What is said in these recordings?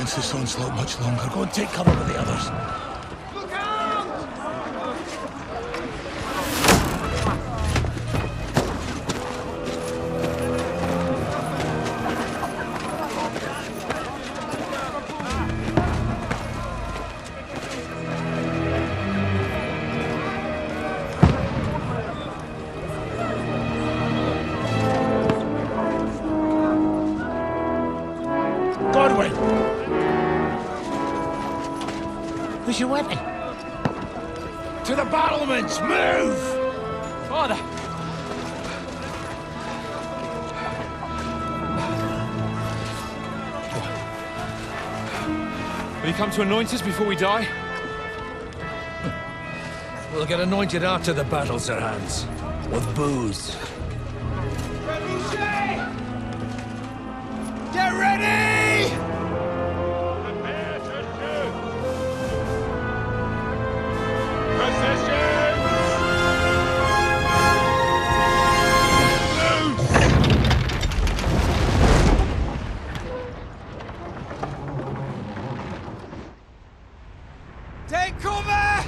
last this onslaught much longer. Go and take cover with the others. Where's your weapon? To the battlements! Move! Father! Will you come to anoint us before we die? We'll get anointed after the battles are hands. With booze. Get ready! Take cover!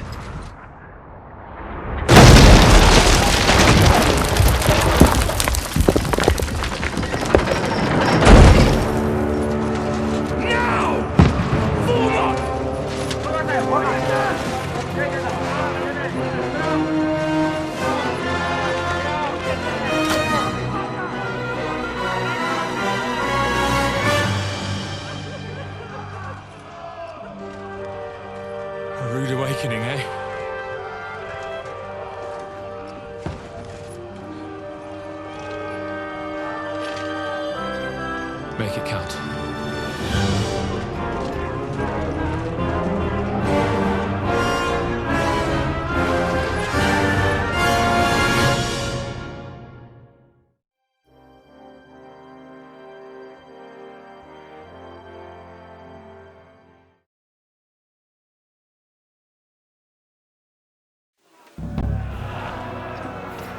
A rude awakening, eh? Make it count.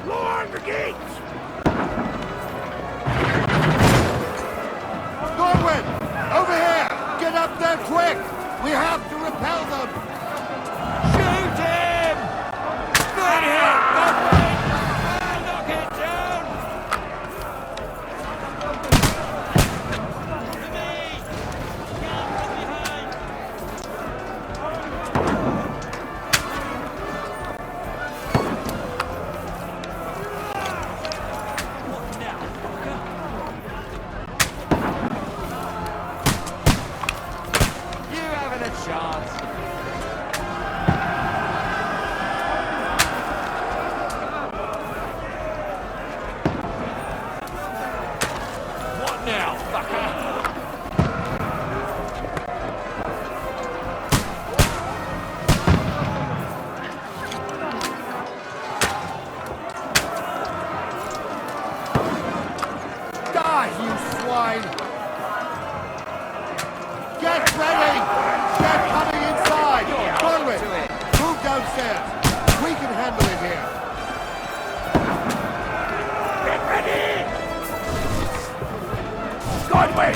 Lord, the gates! Norwin! Over here! Get up there quick! We have to repel them! Shoot him! Good hit! Knock it down! You haven't a chance. What now, fucker? Die, you swine! Get ready! They're coming inside! Norwin! Move downstairs! We can handle it here! Get ready! Godwin!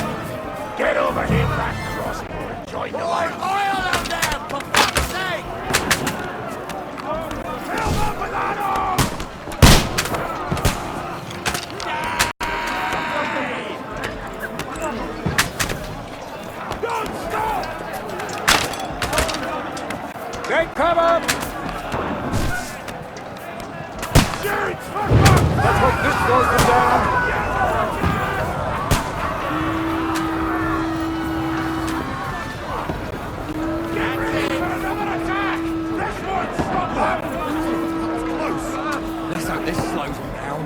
Get over here, that crossing, and join the line. Oil out there, for fuck's sake! Help up with that arm! Don't stop! Take cover! Shoot, for fuck's sake! Let's hope this slows them down. Get ready for another attack! This won't stop them! Close! Let's hope this slows them down.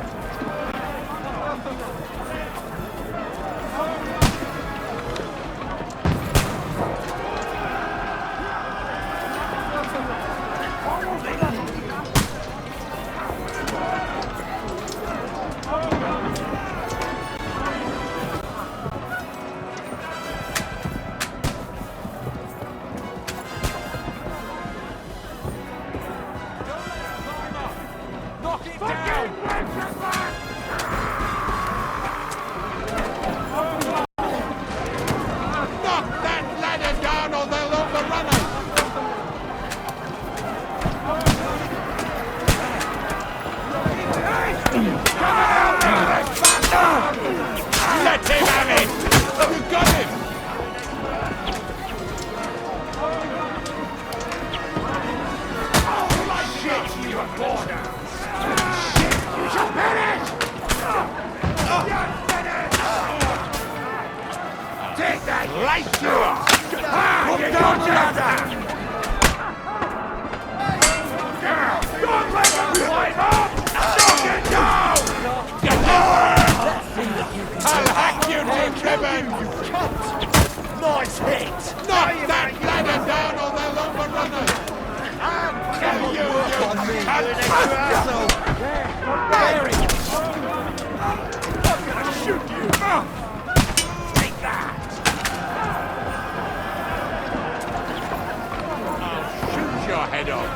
You shall perish! Take that! Right through! You got it! Don't let them climb up! Knock it down! I'll hack you to ribbons! You cunt! Nice hit! Knock that ladder down or they'll overrun us! I'll kill you, you asshole! I'm gonna shoot you! Take that! I'll shoot your head off!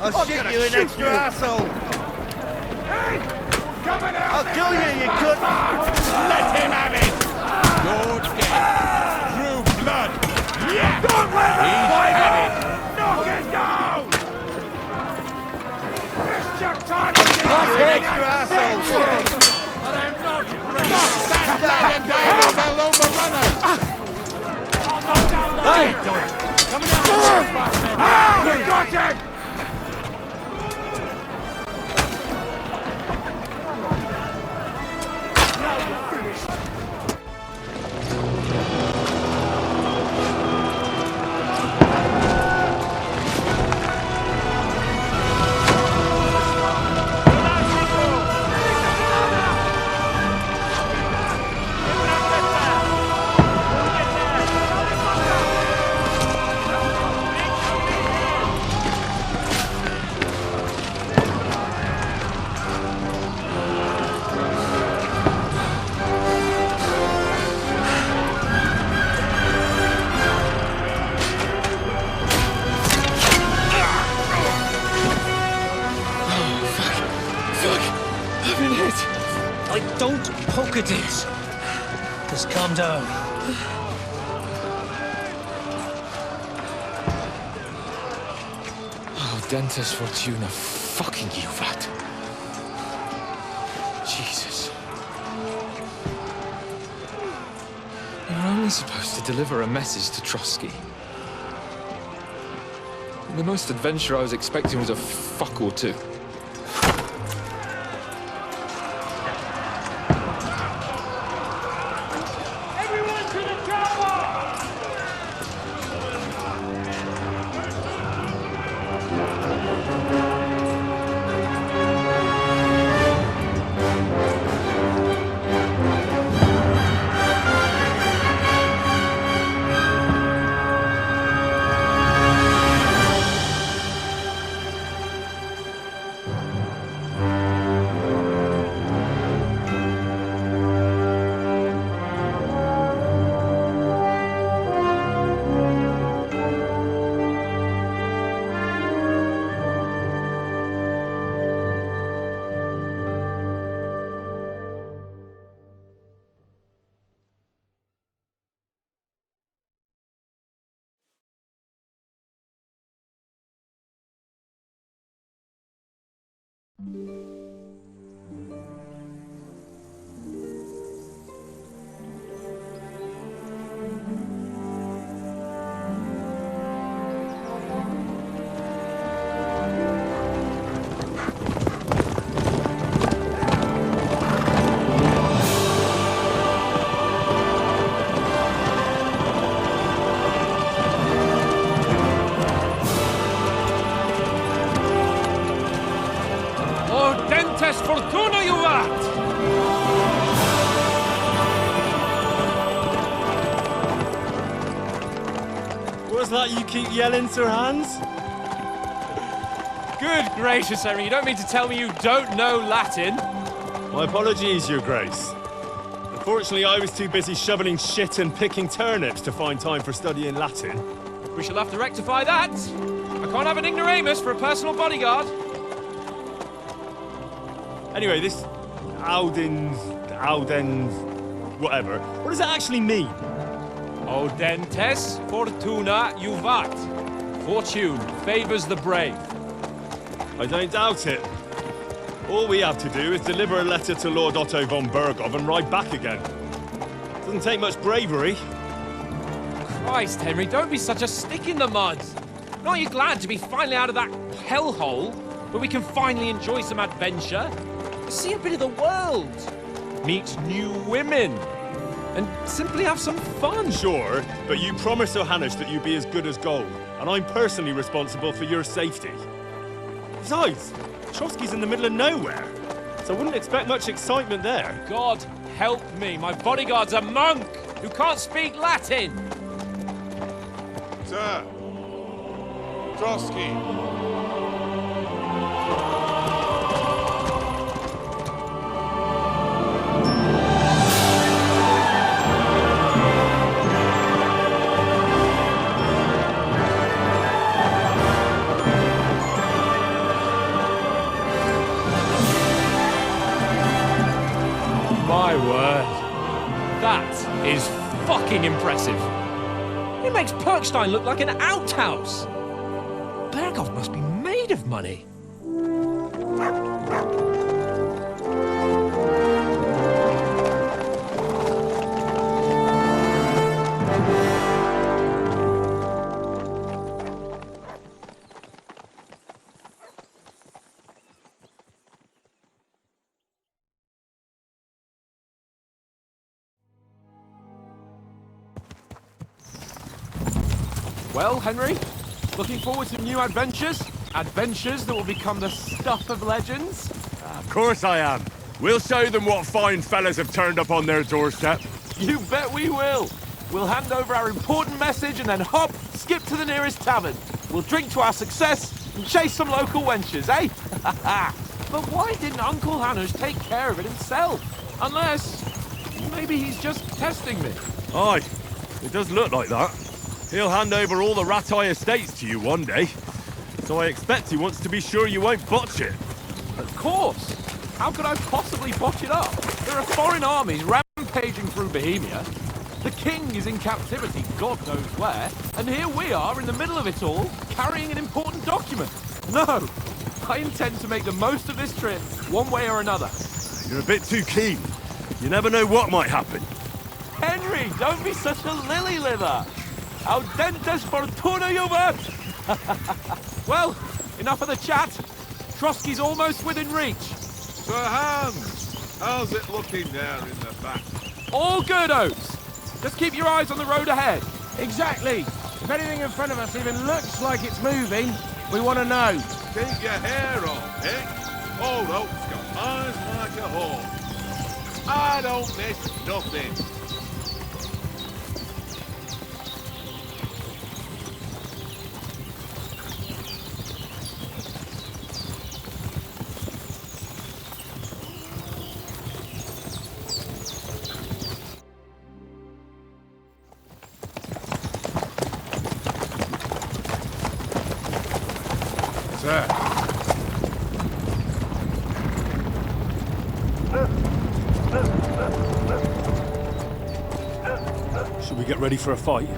I'll shoot you, an extra asshole! Hey! Coming out! I'll kill you, you cunt! Let him have it! You're dead! Through blood! Yeah! Don't let him fight it! Knock it down! It's your time to get I'll out! take you, asshole! But I'm not ready! Knock that dragon down or they'll overrun us! I'll knock down the Hey! Coming down! You got it! Don't poke at it. Just calm down. Oh, Dentes Fortuna, fucking you, Vat. Jesus. You're only supposed to deliver a message to Trotsky. The most adventure I was expecting was a fuck or two. Fortuna, you vat! What's that you keep yelling, Sir Hans? Good gracious, Henry, you don't mean to tell me you don't know Latin? My apologies, Your Grace. Unfortunately, I was too busy shoveling shit and picking turnips to find time for studying Latin. We shall have to rectify that. I can't have an ignoramus for a personal bodyguard. Anyway, this Audens, whatever. What does that actually mean? Audentes Fortuna Juvat. Fortune favors the brave. I don't doubt it. All we have to do is deliver a letter to Lord Otto von Bergov and ride back again. Doesn't take much bravery. Christ, Henry, don't be such a stick in the mud. Aren't you glad to be finally out of that hellhole where we can finally enjoy some adventure? See a bit of the world, meet new women, and simply have some fun. Sure, but you promised Johannes that you'd be as good as gold, and I'm personally responsible for your safety. Besides, Trotsky's in the middle of nowhere, so I wouldn't expect much excitement there. God help me, my bodyguard's a monk who can't speak Latin. Sir. Trotsky. My word. That is fucking impressive. It makes Perkstein look like an outhouse. Berghoff must be made of money. Well, Henry, looking forward to new adventures? Adventures that will become the stuff of legends? Of course I am. We'll show them what fine fellas have turned up on their doorstep. You bet we will. We'll hand over our important message and then hop, skip to the nearest tavern. We'll drink to our success and chase some local wenches, eh? But why didn't Uncle Hanush take care of it himself? Unless, maybe he's just testing me. Aye, it does look like that. He'll hand over all the Ratai estates to you one day. So I expect he wants to be sure you won't botch it. Of course. How could I possibly botch it up? There are foreign armies rampaging through Bohemia. The king is in captivity, God knows where. And here we are in the middle of it all, carrying an important document. No, I intend to make the most of this trip, one way or another. You're a bit too keen. You never know what might happen. Henry, don't be such a lily-liver. Audentes fortuna juvat! Well, enough of the chat. Trotsky's almost within reach. Sir Hans, how's it looking there in the back? All good, Oates. Just keep your eyes on the road ahead. Exactly. If anything in front of us even looks like it's moving, we want to know. Keep your hair on, eh? Old Oak's got eyes like a hawk. I don't miss nothing. Sir. Should we get ready for a fight?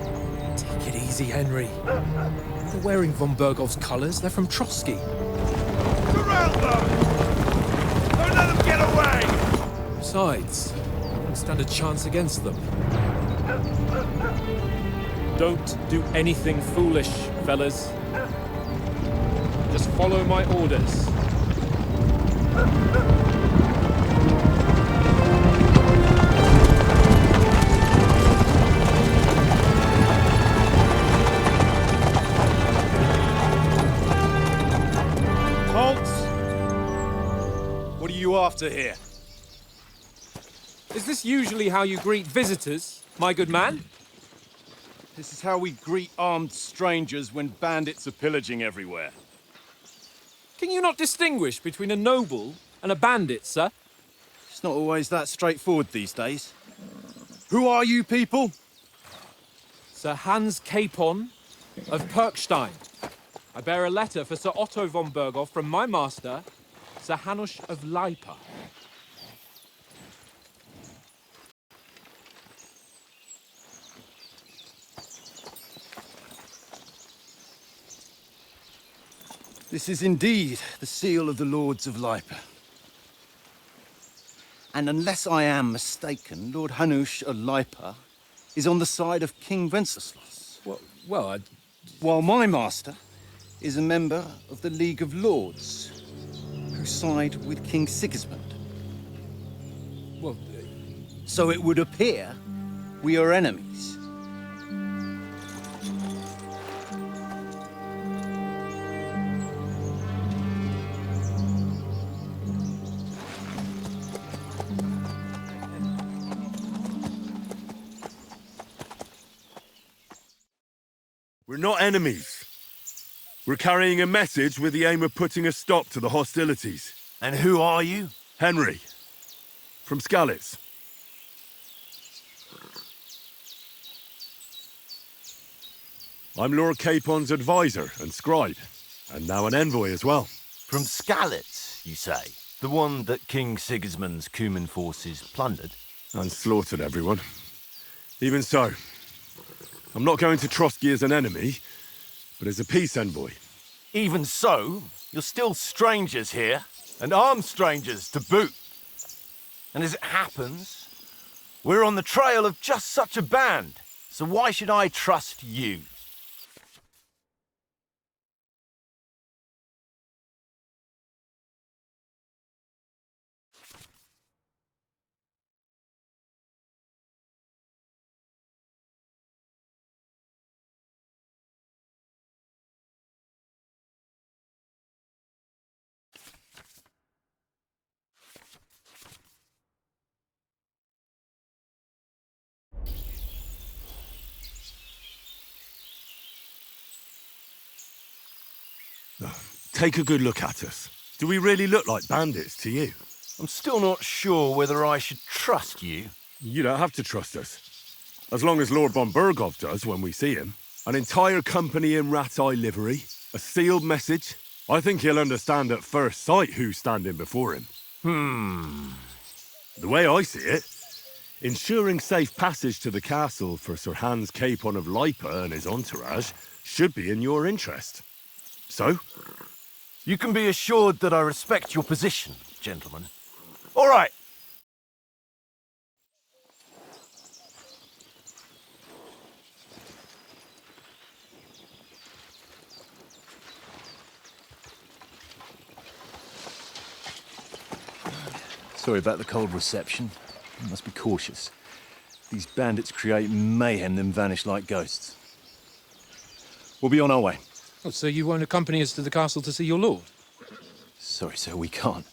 Take it easy, Henry. They're wearing von Bergov's colours. They're from Trotsky. Surround them! Don't let them get away! Besides, we don't stand a chance against them. Don't do anything foolish, fellas. Just follow my orders. Halt! What are you after here? Is this usually how you greet visitors, my good man? This is how we greet armed strangers when bandits are pillaging everywhere. Can you not distinguish between a noble and a bandit, sir? It's not always that straightforward these days. Who are you people? Sir Hans Capon of Perkstein. I bear a letter for Sir Otto von Berghoff from my master, Sir Hanush of Lipa. This is indeed the seal of the Lords of Lipa. And unless I am mistaken, Lord Hanush of Lipa is on the side of King Wenceslas. Well, While my master is a member of the League of Lords, who side with King Sigismund. Well, So it would appear we are enemies. We're not enemies. We're carrying a message with the aim of putting a stop to the hostilities. And who are you? Henry, from Skalitz. I'm Lord Capon's advisor and scribe, and now an envoy as well. From Skalitz, you say? The one that King Sigismund's Cuman forces plundered? And slaughtered everyone. Even so, I'm not going to Trotsky as an enemy, but as a peace envoy. Even so, you're still strangers here, and armed strangers to boot. And as it happens, we're on the trail of just such a band, so why should I trust you? Take a good look at us. Do we really look like bandits to you? I'm still not sure whether I should trust you. You don't have to trust us. As long as Lord von Burgov does when we see him. An entire company in rat-eye livery, a sealed message. I think he'll understand at first sight who's standing before him. The way I see it, ensuring safe passage to the castle for Sir Hans Capon of Lipa and his entourage should be in your interest. So? You can be assured that I respect your position, gentlemen. All right. Sorry about the cold reception. You must be cautious. These bandits create mayhem, then vanish like ghosts. We'll be on our way. oh, so you won't accompany us to the castle to see your lord? Sorry, sir, we can't.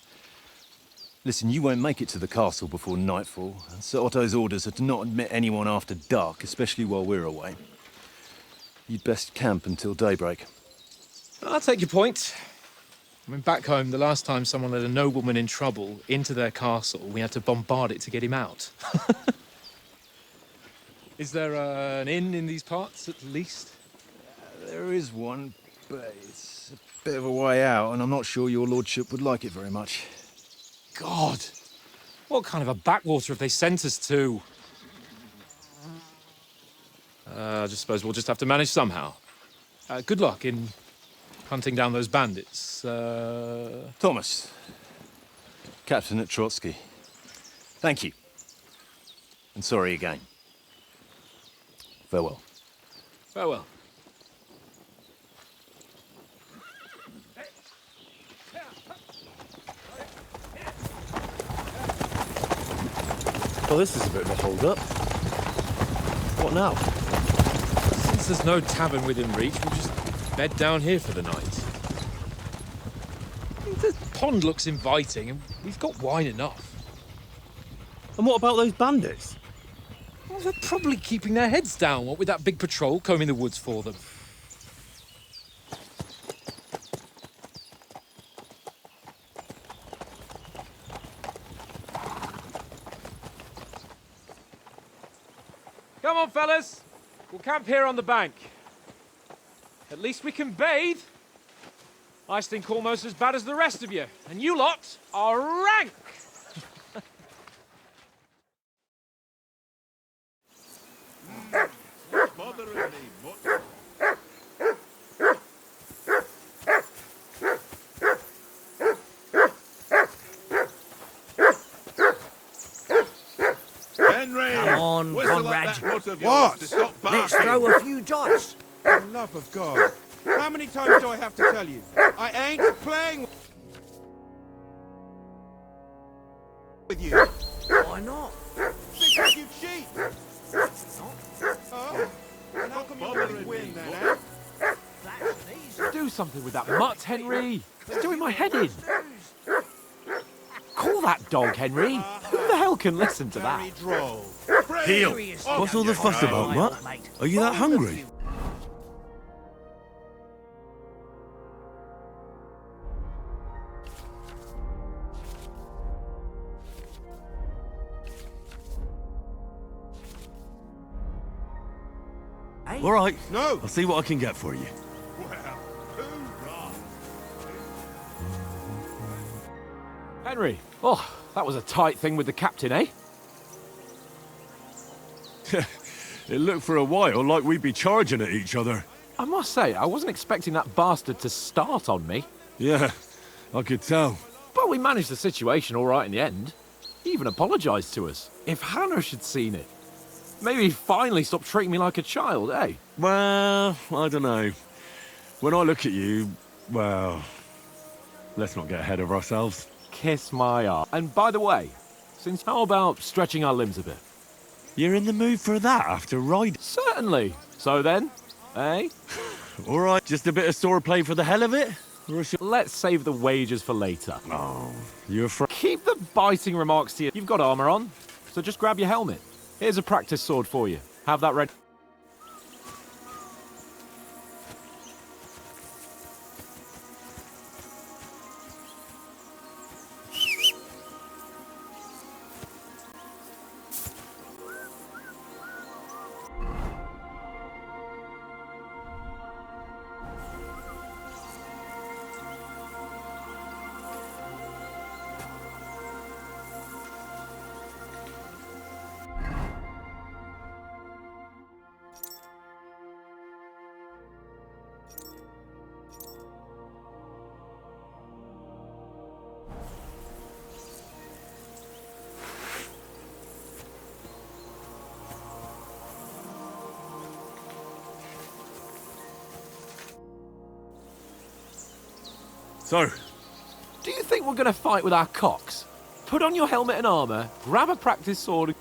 Listen, you won't make it to the castle before nightfall. Sir Otto's orders are to not admit anyone after dark, especially while we're away. You'd best camp until daybreak. I'll take your point. I mean, back home, the last time someone let a nobleman in trouble into their castle, we had to bombard it to get him out. Is there an inn in these parts, at least? There is one, but it's a bit of a way out, and I'm not sure your lordship would like it very much. God! What kind of a backwater have they sent us to? I just suppose we'll just have to manage somehow. Good luck in hunting down those bandits. Thomas, captain at Trotsky. Thank you. And sorry again. Farewell. Farewell. Well, this is a bit of a hold-up. What now? Since there's no tavern within reach, we'll just bed down here for the night. The pond looks inviting, and we've got wine enough. And what about those bandits? Well, they're probably keeping their heads down, what with that big patrol combing the woods for them. Come on, fellas. We'll camp here on the bank. At least we can bathe. I stink almost as bad as the rest of you. And you lot are rank! Henry! Come on, whistle Conrad. at that foot of What? yours to stop Let's barking. throw a few dice. For the love of God. How many times do I have to tell you? I ain't playing with you. Why not? Because you cheat. Oh, and how come you always win then, eh? Do something with that mutt, Henry. It's doing my head in. Call that dog, Henry. Who the hell can listen to that? Very droll. Heel! What's all the fuss about, Mutt? Are you that hungry? All right. No. I'll see what I can get for you. Henry, oh, that was a tight thing with the captain, eh? It looked for a while like we'd be charging at each other. I must say, I wasn't expecting that bastard to start on me. Yeah, I could tell. But we managed the situation all right in the end. He even apologised to us. If Hannah had seen it, maybe he'd finally stop treating me like a child, eh? Well, I don't know. When I look at you, well, let's not get ahead of ourselves. Kiss my arse. And by the way, since how about stretching our limbs a bit? You're in the mood for that after riding? Certainly. So then, eh? All right, just a bit of swordplay for the hell of it? Let's save the wages for later. Oh, you're afraid? Keep the biting remarks to you. You've got armour on, so just grab your helmet. Here's a practice sword for you. Have that ready. So, Do you think we're going to fight with our cocks? Put on your helmet and armour, grab a practice sword.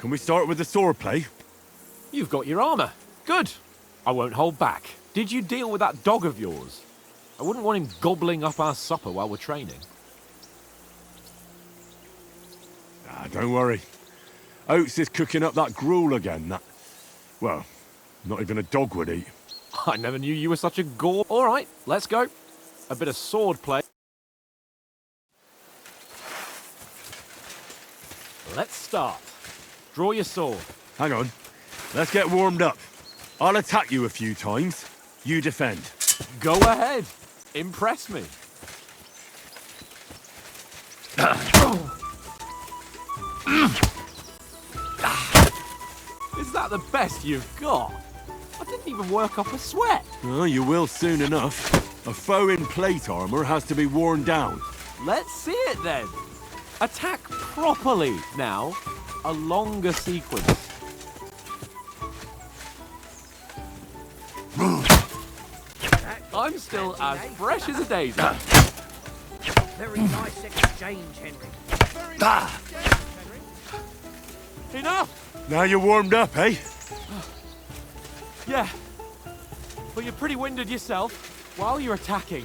can we start with the swordplay? You've got your armour. Good. I won't hold back. Did you deal with that dog of yours? I wouldn't want him gobbling up our supper while we're training. Ah, don't worry. Oates is cooking up that gruel again, that... Well, not even a dog would eat. I never knew you were such a gore. All right, let's go. A bit of sword play. Let's start. Draw your sword. Hang on. Let's get warmed up. I'll attack you a few times. You defend. Go ahead. Impress me. Is that the best you've got? I didn't even work up a sweat. Oh, you will soon enough. A foe in plate armor has to be worn down. Let's see it then. Attack properly. Now, a longer sequence. I'm still as fresh as a daisy. Very nice exchange, Henry. Enough! Now you're warmed up, eh? Yeah. But you're pretty winded yourself while you're attacking.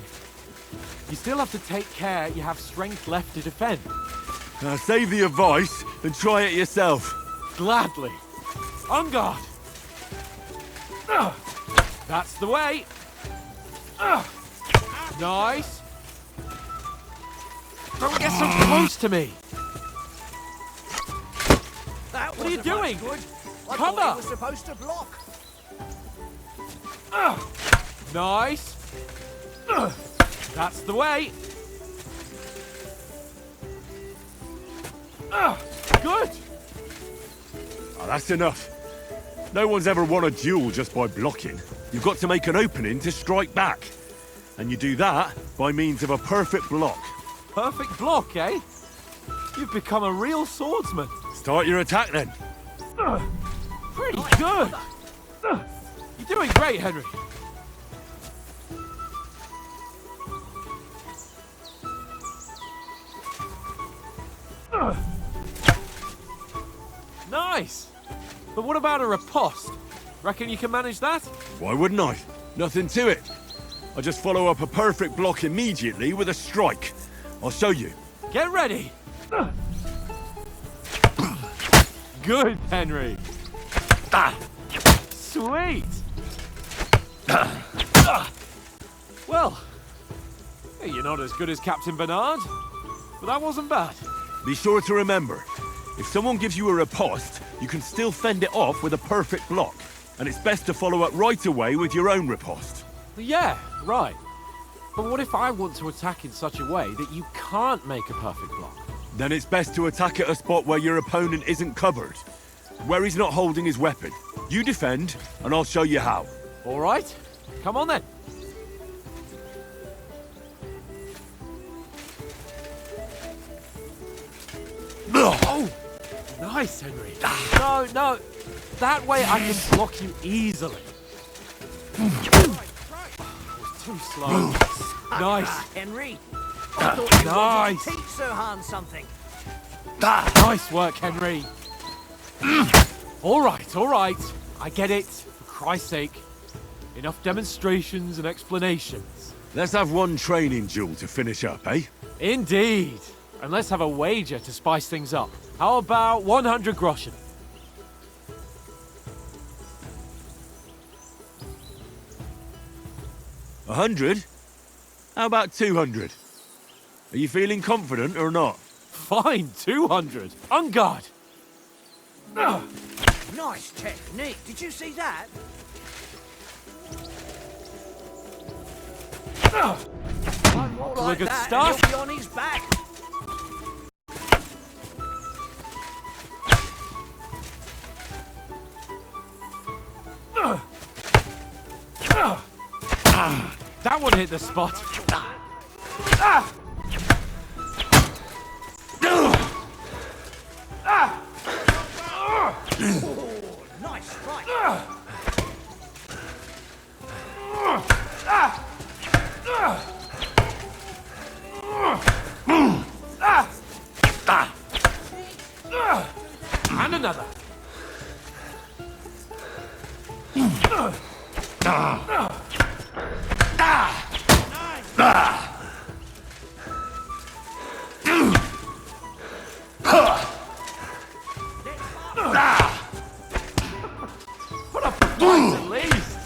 You still have to take care you have strength left to defend. Now save the advice and try it yourself. Gladly. On guard. That's the way. Nice. Don't get so close to me. What are you doing? Good. I Cover. thought he was supposed to block. Nice. That's the way. Good. Oh, that's enough. No one's ever won a duel just by blocking. You've got to make an opening to strike back. And you do that by means of a perfect block. Perfect block, eh? You've become a real swordsman. Start your attack then. Pretty good. You're doing great, Henry. Nice. But what about a riposte? Reckon you can manage that? Why wouldn't I? Nothing to it. I just follow up a perfect block immediately with a strike. I'll show you. Get ready. Good, Henry. Sweet. Well, hey, you're not as good as Captain Bernard, but that wasn't bad. Be sure to remember, if someone gives you a riposte, you can still fend it off with a perfect block. And it's best to follow up right away with your own riposte. Yeah, right. But what if I want to attack in such a way that you can't make a perfect block? Then it's best to attack at a spot where your opponent isn't covered. Where he's not holding his weapon. You defend, and I'll show you how. All right. Come on then. Oh! Nice, Henry. No, no. That way I can block you easily. Too slow. Nice. Henry. I thought you wanted Nice. to teach Sir Hans something. Nice work, Henry. All right. I get it. For Christ's sake. Enough demonstrations and explanations. Let's have one training duel to finish up, eh? Indeed. And let's have a wager to spice things up. How about 100 groschen? $100? How about 200? Are you feeling confident or not? Fine, 200. On guard. Nice technique. Did you see that? One more a like good that, start. and he'll be on his back. That one hit the spot. Nice strike. And another. Put up a fight at least.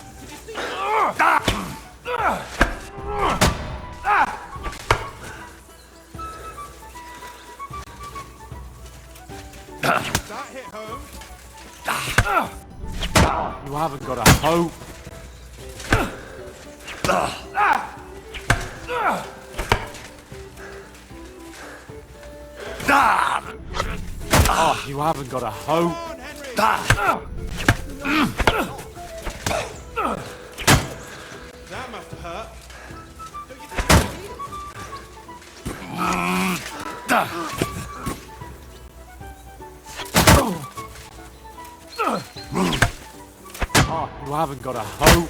That hit home. You haven't got a hope. Oh, you haven't got a hope. Come on, Henry. That must have hurt. Oh, you haven't got a hope.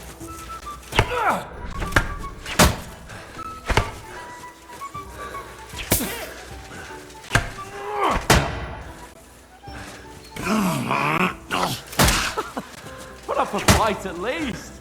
Put up a fight at least.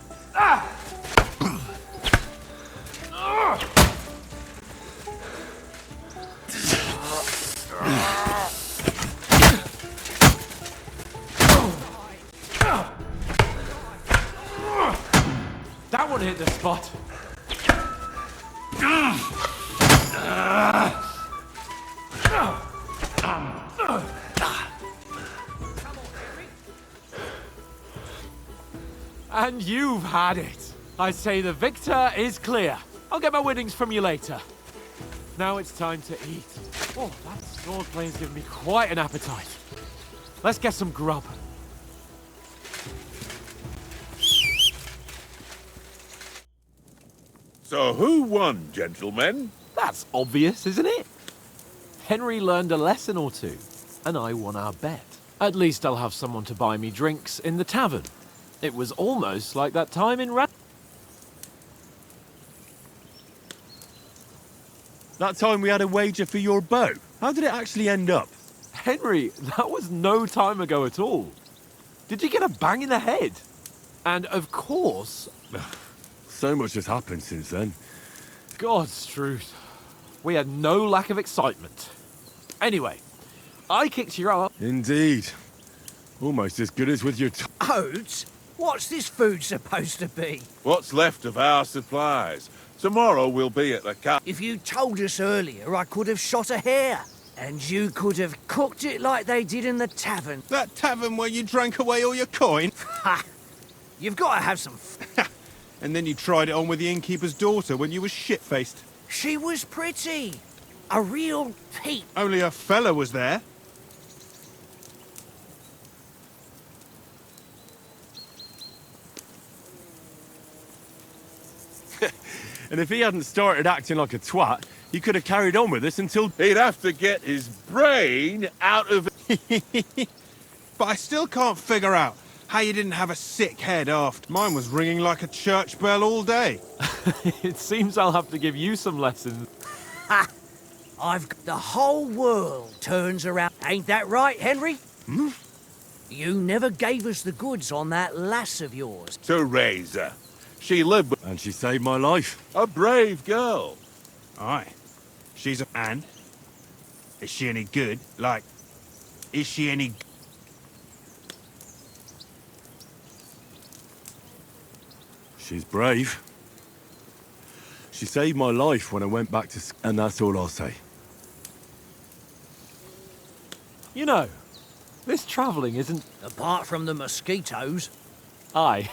That one hit the spot. And you've had it. I say the victor is clear. I'll get my winnings from you later. Now it's time to eat. Oh, that sword play's given me quite an appetite. Let's get some grub. So who won, gentlemen? That's obvious, isn't it? Henry learned a lesson or two, and I won our bet. At least I'll have someone to buy me drinks in the tavern. It was almost like that time in That time we had a wager for your bow. How did it actually end up? Henry, that was no time ago at all. Did you get a bang in the head? And of course... So much has happened since then. God's truth. We had no lack of excitement. Anyway, I kicked you up. Indeed. Almost as good as with your Oats? What's this food supposed to be? What's left of our supplies? Tomorrow we'll be at the camp. If you told us earlier, I could have shot a hare. And you could have cooked it like they did in the tavern. That tavern where you drank away all your coin? Ha! You've got to have some... And then you tried it on with the innkeeper's daughter when you were shit-faced. She was pretty. A real peep. Only a fella was there. And if he hadn't started acting like a twat, he could have carried on with us until... He'd have to get his brain out of... But I still can't figure out how you didn't have a sick head after. Mine was ringing like a church bell all day. It seems I'll have to give you some lessons. Ha! The whole world turns around. Ain't that right, Henry? Hmm? You never gave us the goods on that lass of yours. To raise her. She lived with And she saved my life. a brave girl. Aye. She's a... And? Is she any good? Like, is she any... She's brave. She saved my life when I went back to... And that's all I'll say. You know, this travelling isn't... Apart from the mosquitoes. Aye.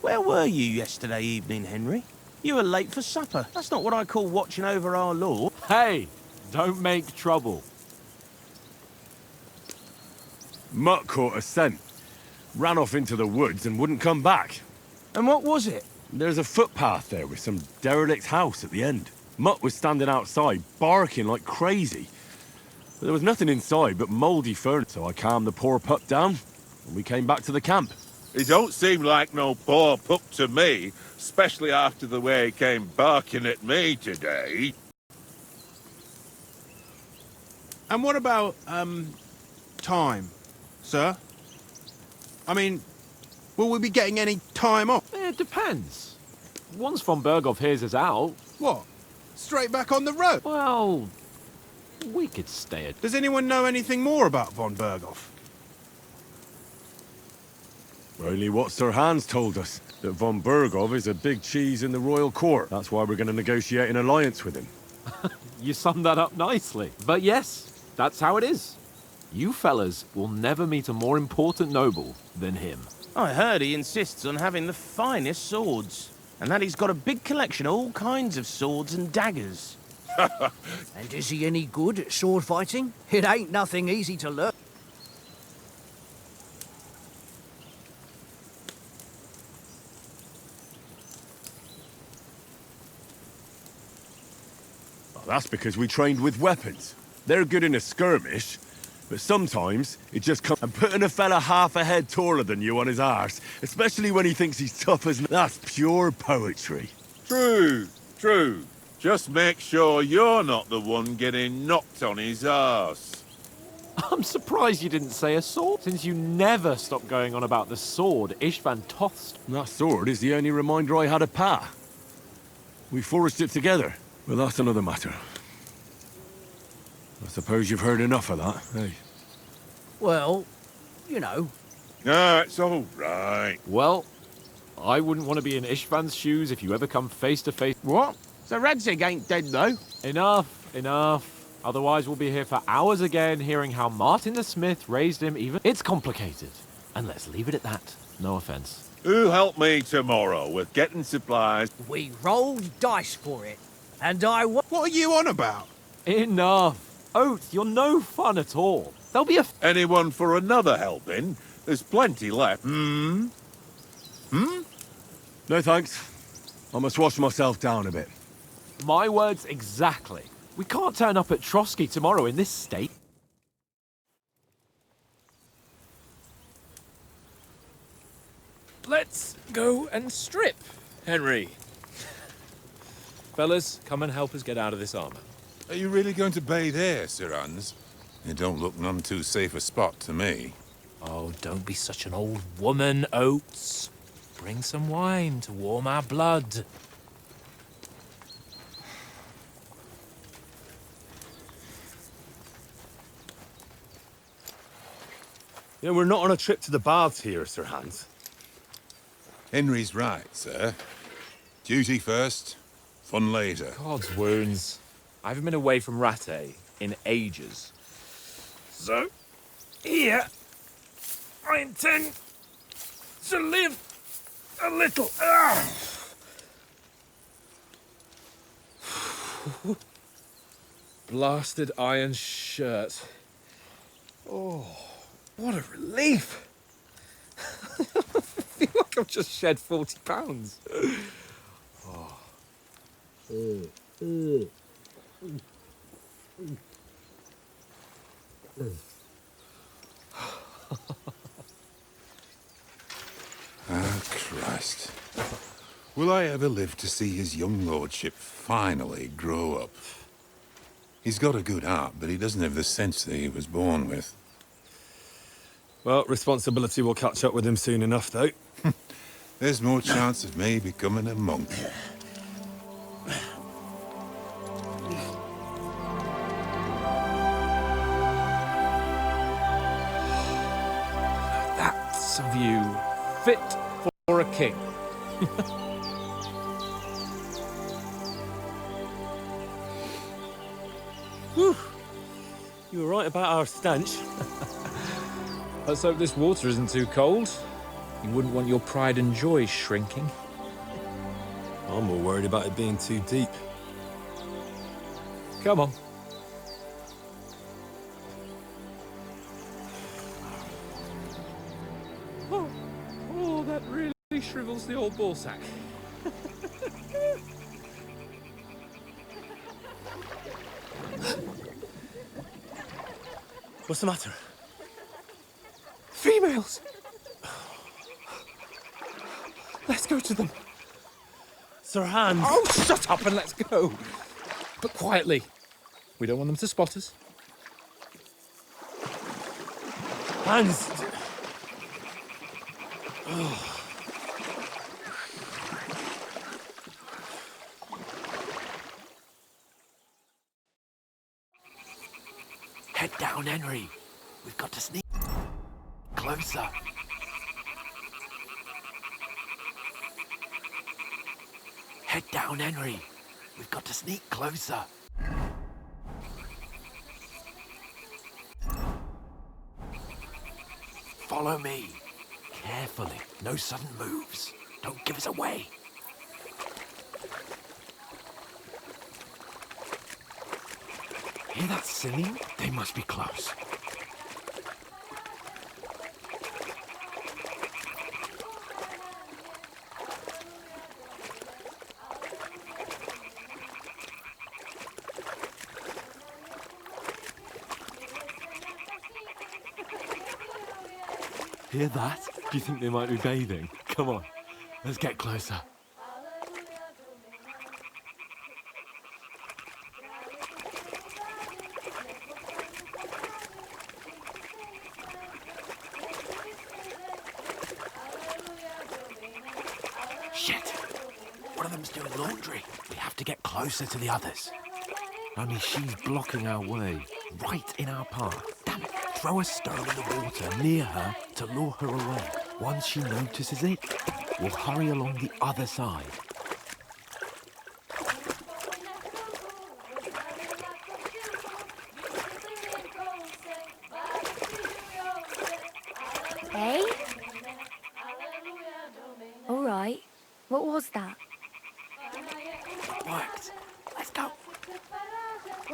Where were you yesterday evening, Henry? You were late for supper. That's not what I call watching over our law. Hey, don't make trouble. Mutt caught a scent. Ran off into the woods and wouldn't come back. And what was it? There's a footpath there with some derelict house at the end. Mutt was standing outside, barking like crazy. But there was nothing inside but mouldy furniture, so I calmed the poor pup down, and we came back to the camp. He don't seem like no poor pup to me, especially after the way he came barking at me today. And what about, time, sir? I mean, will we be getting any time off? It depends. Once von Berghoff hears us out, What? Straight back on the road? well, we could stay at... Does anyone know anything more about von Berghoff? Only what Sir Hans told us, that von Berghoff is a big cheese in the royal court. That's why we're going to negotiate an alliance with him. You summed that up nicely. But yes, that's how it is. You fellas will never meet a more important noble than him. I heard he insists on having the finest swords. And that he's got a big collection of all kinds of swords and daggers. And is he any good at sword fighting? It ain't nothing easy to learn. Well, that's because we trained with weapons. They're good in a skirmish, but sometimes it just comes... And putting a fella half a head taller than you on his arse, especially when he thinks he's tough as... That's pure poetry. True, true. Just make sure you're not the one getting knocked on his arse. I'm surprised you didn't say a sword, since you never stopped going on about the sword Ishvan Tost. That sword is the only reminder I had of Pa. We forged it together. Well, that's another matter. I suppose you've heard enough of that, eh? Well, you know. No, it's all right. Well, I wouldn't want to be in Ishvan's shoes if you ever come face to face. What? So Radzig ain't dead, though? Enough, enough. Otherwise we'll be here for hours again hearing how Martin the Smith raised him even... It's complicated. And let's leave it at that. No offense. Who'll help me tomorrow with getting supplies? We rolled dice for it, and I won. What are you on about? Enough. Oath, you're no fun at all. There'll be a... Anyone for another helping? There's plenty left. No thanks. I must wash myself down a bit. My words exactly. We can't turn up at Trotsky tomorrow in this state. Let's go and strip, Henry. Fellas, come and help us get out of this armor. Are you really going to bathe here, Sir Hans? It don't look none too safe a spot to me. Oh, don't be such an old woman, Oates. Bring some wine to warm our blood. You know, we're not on a trip to the baths here, Sir Hans. Henry's right, sir. Duty first, fun later. God's wounds. I haven't been away from Rattay in ages. So, here, I intend to live a little. Blasted iron shirt. Oh, what a relief. I feel like I've just shed 40 pounds. Ah, Christ. Will I ever live to see his young lordship finally grow up? He's got a good heart, but he doesn't have the sense that he was born with. Well, responsibility will catch up with him soon enough, though. There's more chance of me becoming a monk. That's a view fit for a king. Whew. You were right about our stench. Let's hope this water isn't too cold. You wouldn't want your pride and joy shrinking. I'm more worried about it being too deep. Come on. Oh, that really shrivels the old ball sack. What's the matter? Females! Let's go to them. Sir Hans! Oh, shut up and let's go. But quietly. We don't want them to spot us. Hans! Head down, Henry. We've got to sneak closer. Head down, Henry. We've got to sneak closer. Follow me. Carefully. No sudden moves. Don't give us away. Hear that singing? They must be close. Hear that? Do you think they might be bathing? Come on, let's get closer. Shit! One of them's doing laundry. We have to get closer to the others. Only she's blocking our way, right in our path. Damn it! Throw a stone in the water near her to lure her away. Once she notices it, we'll hurry along the other side. Hey?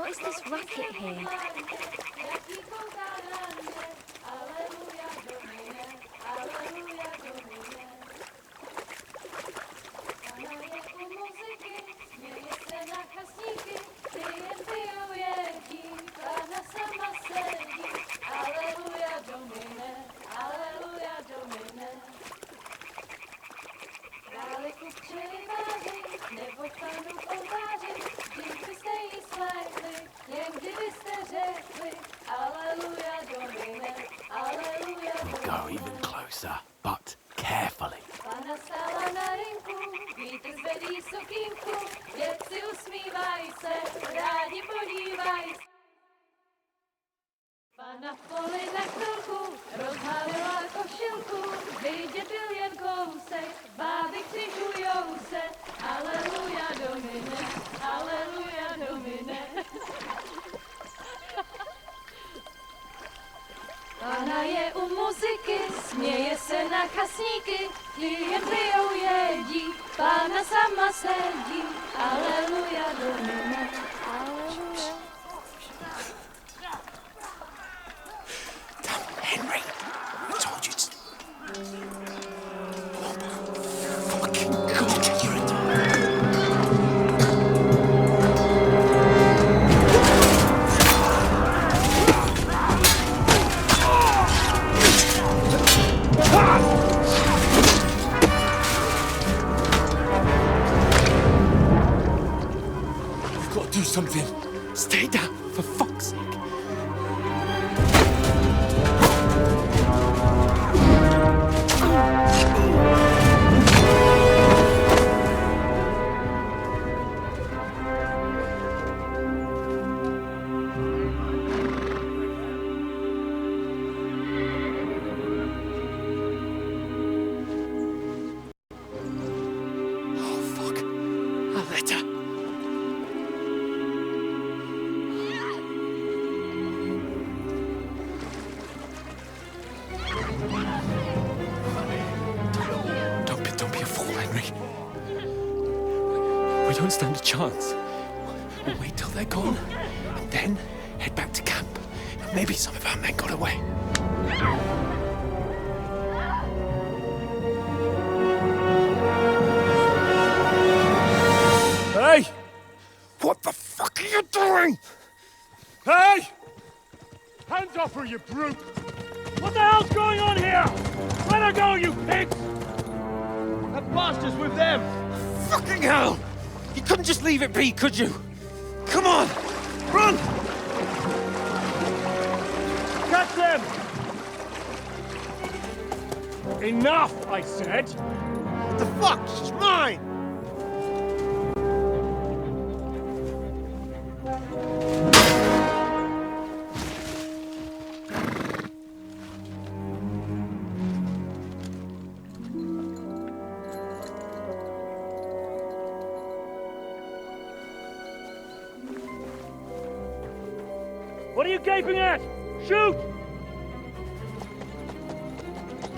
What is this racket here? We'll go even closer, but carefully. Pana stála na rynku, vítr zvedí sukínku, děti usmívaj se, rádi podívaj se. Pana v poli na chvilku, rozhálila košilku, vidět byl jen kousek, báby křižujou se, aleluja domine, aleluja domine. Pána je u muziky, směje se na chasníky, klienty ją jedí, pána sama sedí, aleluja domine, aleluja. Henry, I told you to... Oh, fucking God, you're a... We've got to do something. Stay down, for fuck's sake. Don't be a fool, Henry. We don't stand a chance. We'll wait till they're gone, and then head back to camp. Maybe some of our men got away. Hey! What the fuck are you doing? Hey! Hands off her, you brute! What the hell's going on here? Let her go, you pigs! That bastard's with them! Fucking hell! You couldn't just leave it be, could you? Come on! Run! Catch them! Enough, I said! What the fuck? She's mine! What are you gaping at? Shoot!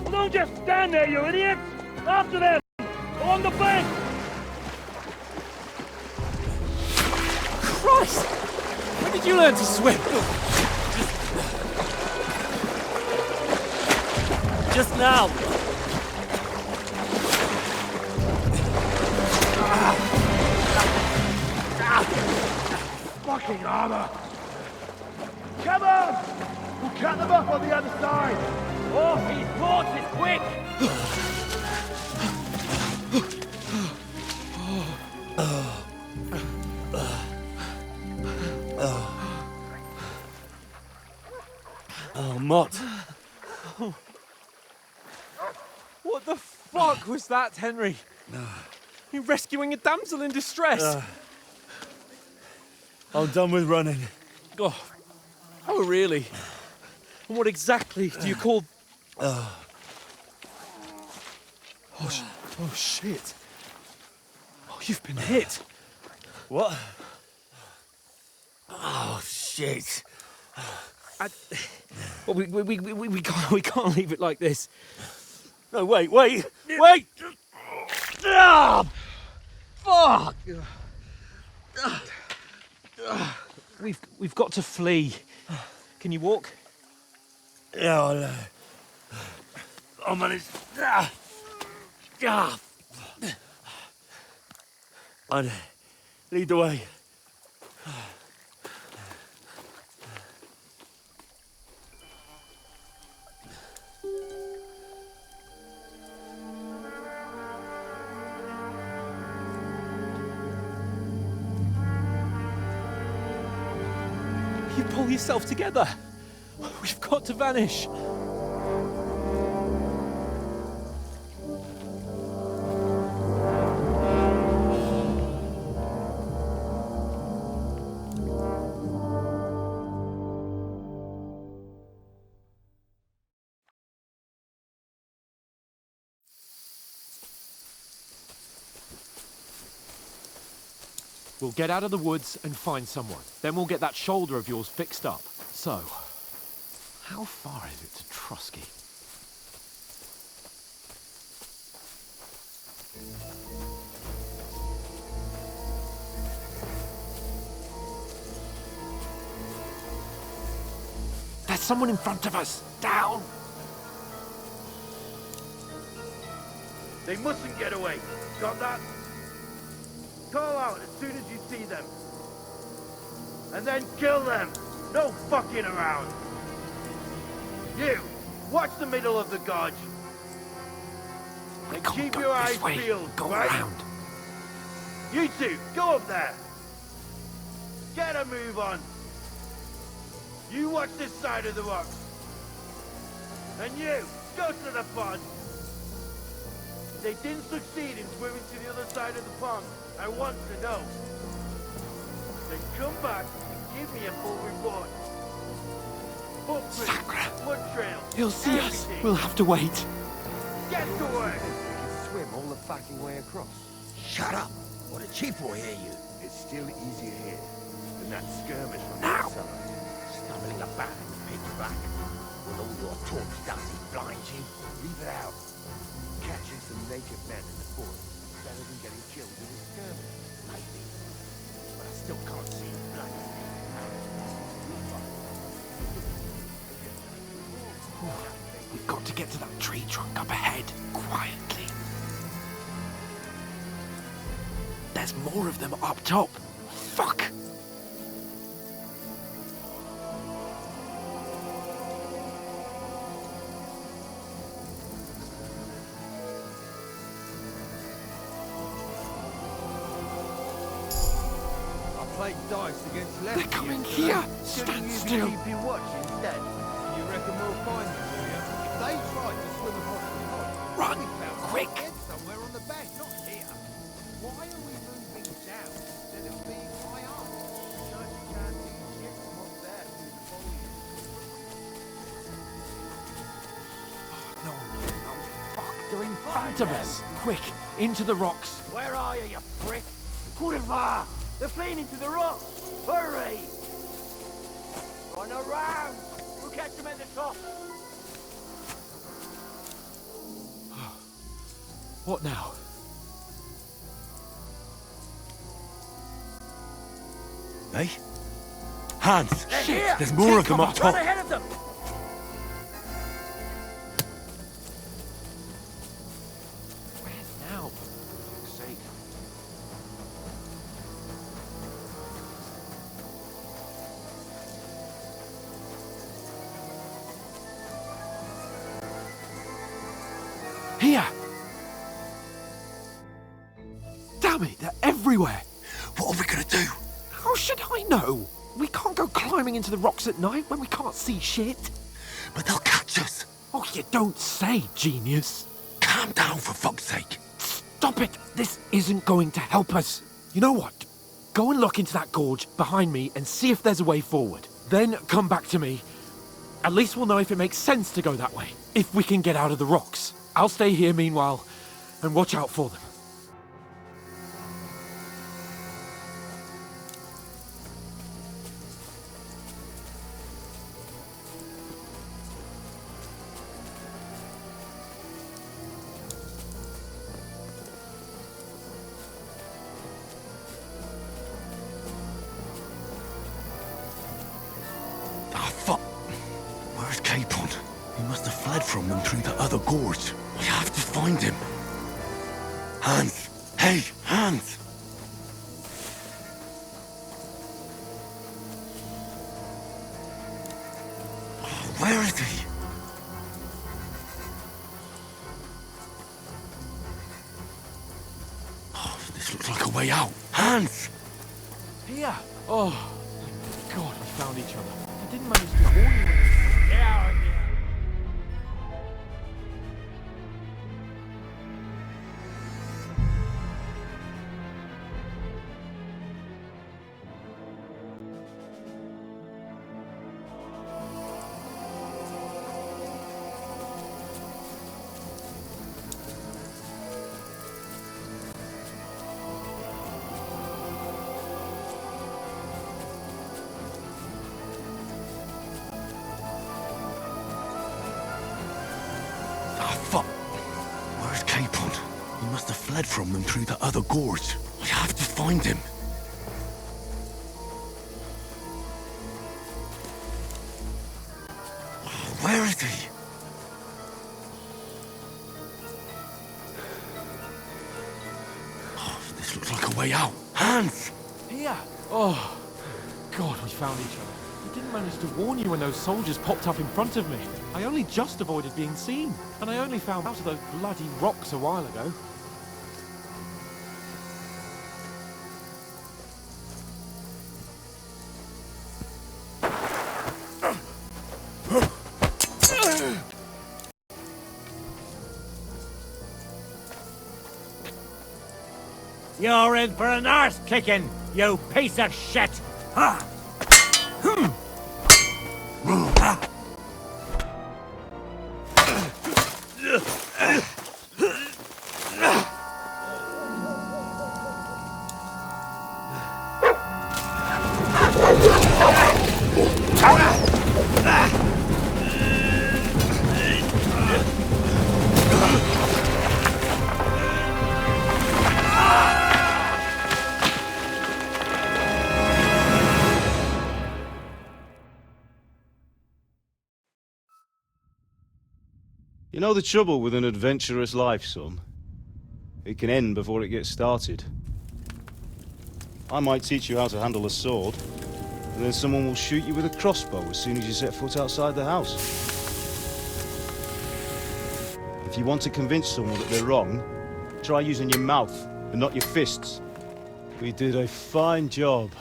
Well, don't just stand there, you idiots! After them! On the bank! Christ! When did you learn to swim? Just now! Fucking armor! Come on! We'll cut them up on the other side! Oh, he's caught! It's quick! Oh, Mott. What the fuck was that, Henry? You rescuing a damsel in distress? I'm done with running. Oh, really? And what exactly do you call... Oh, shit. Oh, you've been hit. What? Oh, shit. Well, we can't leave it like this. No, wait! Ah! Fuck! We've got to flee. Can you walk? Yeah, I'll, I'll manage. I'd lead the way. You pull yourself together. We've got to vanish. We'll get out of the woods and find someone. Then we'll get that shoulder of yours fixed up. So, how far is it to Trusky? There's someone in front of us! Down! They mustn't get away. Got that? Call out as soon as you see them. And then kill them. No fucking around. You, watch the middle of the gorge. And keep your eyes peeled, Go right? around. You two, go up there. Get a move on. You watch this side of the rocks. And you, go to the pond. If they didn't succeed in swimming to the other side of the pond, I want to know. Then come back and give me a full report. Footprints, blood trail. He'll see us. everything. We'll have to wait. Get to work. Swim all the fucking way across. Shut up, or the chief will hear you. It's still easier here than that skirmish on Now. the side. Stumbling about in pitch black. When all your torch does is blind you. Leave it out. Catching some native men in the forest is better than getting killed in a skirmish. Maybe. But I still can't see blood. We've got to get to that tree trunk up ahead, quietly. There's more of them up top. Fuck! I played dice against left. They're coming here! Shouldn't Stand you still! be keeping watch instead? You reckon we'll find them, do you? If they tried to swim across the pond, Run! we found them Quick! dead somewhere on the bank, not here. Why are we moving down instead of being high up? Because you can't see shit from up there through the foliage. No, fuck! They're in front of us! Quick, into the rocks! Where are you, you prick? Kurva! They're fleeing into the rocks! Hurry! Run around! We'll catch them at the top! What now? Hey? Hans! They're here! There's more of them up Run top! ahead of them! Where now? For fuck's sake. Here! Damn it, they're everywhere! What are we gonna do? How should I know? We can't go climbing into the rocks at night when we can't see shit. But they'll catch us. Oh, you don't say, genius. Calm down, for fuck's sake. Stop it! This isn't going to help us. You know what? Go and look into that gorge behind me and see if there's a way forward. Then come back to me. At least we'll know if it makes sense to go that way. If we can get out of the rocks. I'll stay here meanwhile and watch out for them. Capon? He must have fled from them through the other gorge. We have to find him. Hans! Hey, Hans! Where is he? Oh, this looks like a way out. Hans! Here! Oh, thank God we found each other. I didn't manage to warn you. Yeah. Fuck. Where's Capon? He must have fled from them through the other gorge. We have to find him. Where is he? Oh, this looks like a way out. Hans! Here! Oh, God, we found each other. I didn't manage to warn you when those soldiers popped up in front of me. I only just avoided being seen, and I only found out of those bloody rocks a while ago. You're in for an arse kicking, you piece of shit! Ha! You know the trouble with an adventurous life, son? It can end before it gets started. I might teach you how to handle a sword, and then someone will shoot you with a crossbow as soon as you set foot outside the house. If you want to convince someone that they're wrong, try using your mouth and not your fists. We did a fine job.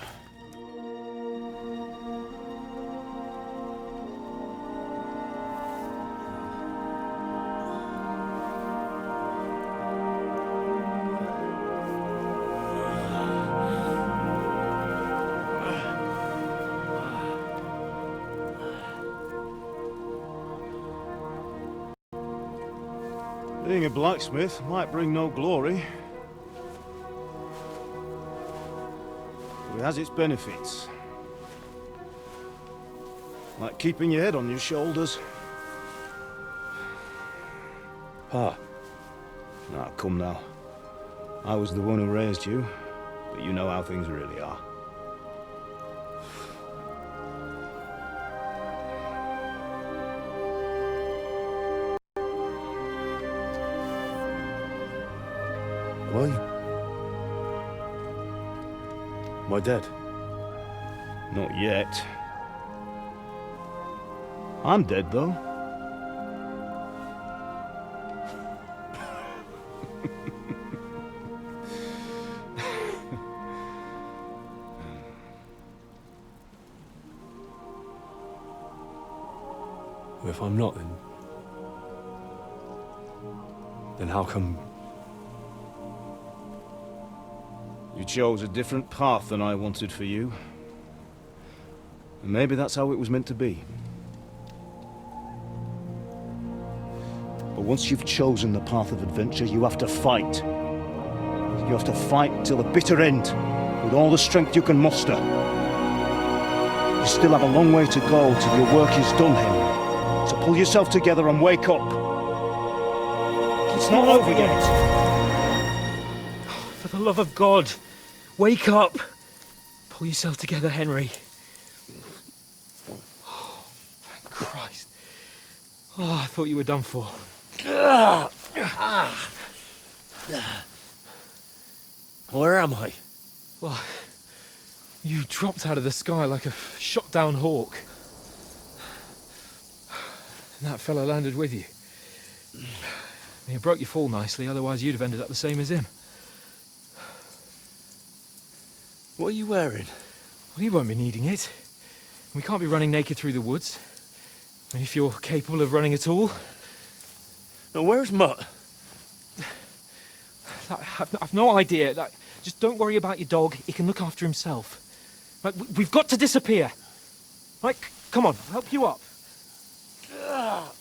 Being a blacksmith might bring no glory, but it has its benefits. Like keeping your head on your shoulders. Pa. Now, come now. I was the one who raised you, but you know how things really are. Why? Am I dead? Not yet. I'm dead, though. If I'm not, then how come... You chose a different path than I wanted for you. And maybe that's how it was meant to be. But once you've chosen the path of adventure, you have to fight. You have to fight till the bitter end, with all the strength you can muster. You still have a long way to go till your work is done, Henry. So pull yourself together and wake up. It's not over yet. For the love of God, wake up! Pull yourself together, Henry. Oh, thank Christ. Oh, I thought you were done for. Where am I? Well, you dropped out of the sky like a shot-down hawk. And that fella landed with you. You broke your fall nicely, otherwise you'd have ended up the same as him. What are you wearing? Well, you won't be needing it. We can't be running naked through the woods. And if you're capable of running at all... Now, where's Mutt? I've no idea. Just don't worry about your dog. He can look after himself. Right, we've got to disappear. Right, come on, I'll help you up. Oh.